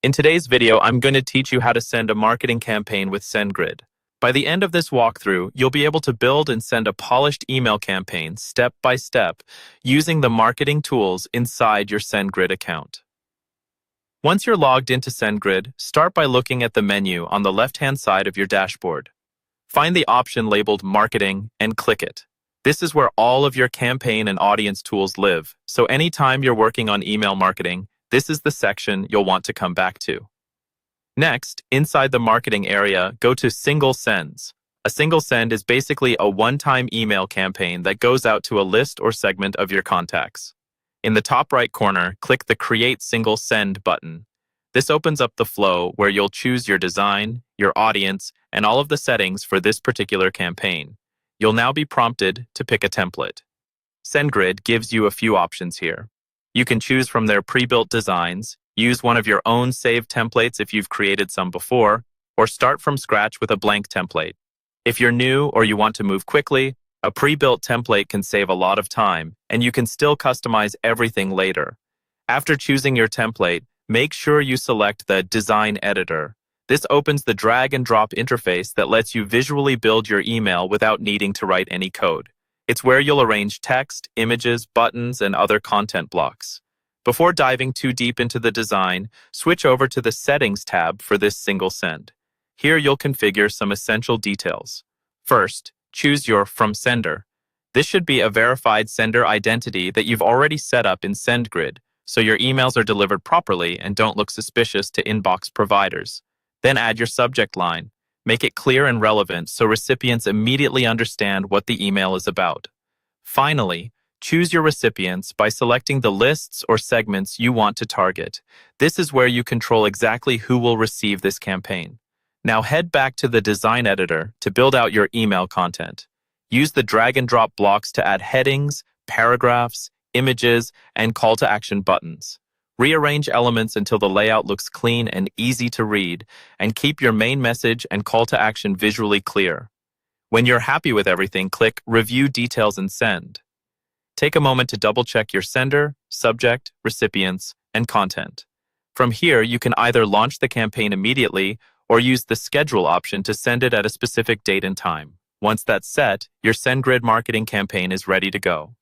In today's video, I'm going to teach you how to send a marketing campaign with Sendgrid. By the end of this walkthrough, you'll be able to build and send a polished email campaign step by step using the marketing tools inside your Sendgrid account. Once you're logged into Sendgrid, start by looking at the menu on the left-hand side of your dashboard. Find the option labeled Marketing and click it. This is where all of your campaign and audience tools live, so anytime you're working on email marketing, this is the section you'll want to come back to. Next, inside the marketing area, go to Single Sends. A single send is basically a one-time email campaign that goes out to a list or segment of your contacts. In the top right corner, click the Create Single Send button. This opens up the flow where you'll choose your design, your audience, and all of the settings for this particular campaign. You'll now be prompted to pick a template. Sendgrid gives you a few options here. You can choose from their pre-built designs, use one of your own saved templates if you've created some before, or start from scratch with a blank template. If you're new or you want to move quickly, a pre-built template can save a lot of time, and you can still customize everything later. After choosing your template, make sure you select the Design Editor. This opens the drag and drop interface that lets you visually build your email without needing to write any code. It's where you'll arrange text, images, buttons, and other content blocks. Before diving too deep into the design, switch over to the Settings tab for this single send. Here you'll configure some essential details. First, choose your From Sender. This should be a verified sender identity that you've already set up in Sendgrid, so your emails are delivered properly and don't look suspicious to inbox providers. Then add your subject line. Make it clear and relevant so recipients immediately understand what the email is about. Finally, choose your recipients by selecting the lists or segments you want to target. This is where you control exactly who will receive this campaign. Now head back to the Design Editor to build out your email content. Use the drag and drop blocks to add headings, paragraphs, images, and call to action buttons. Rearrange elements until the layout looks clean and easy to read, and keep your main message and call to action visually clear. When you're happy with everything, click Review Details and Send. Take a moment to double-check your sender, subject, recipients, and content. From here, you can either launch the campaign immediately or use the Schedule option to send it at a specific date and time. Once that's set, your Sendgrid marketing campaign is ready to go.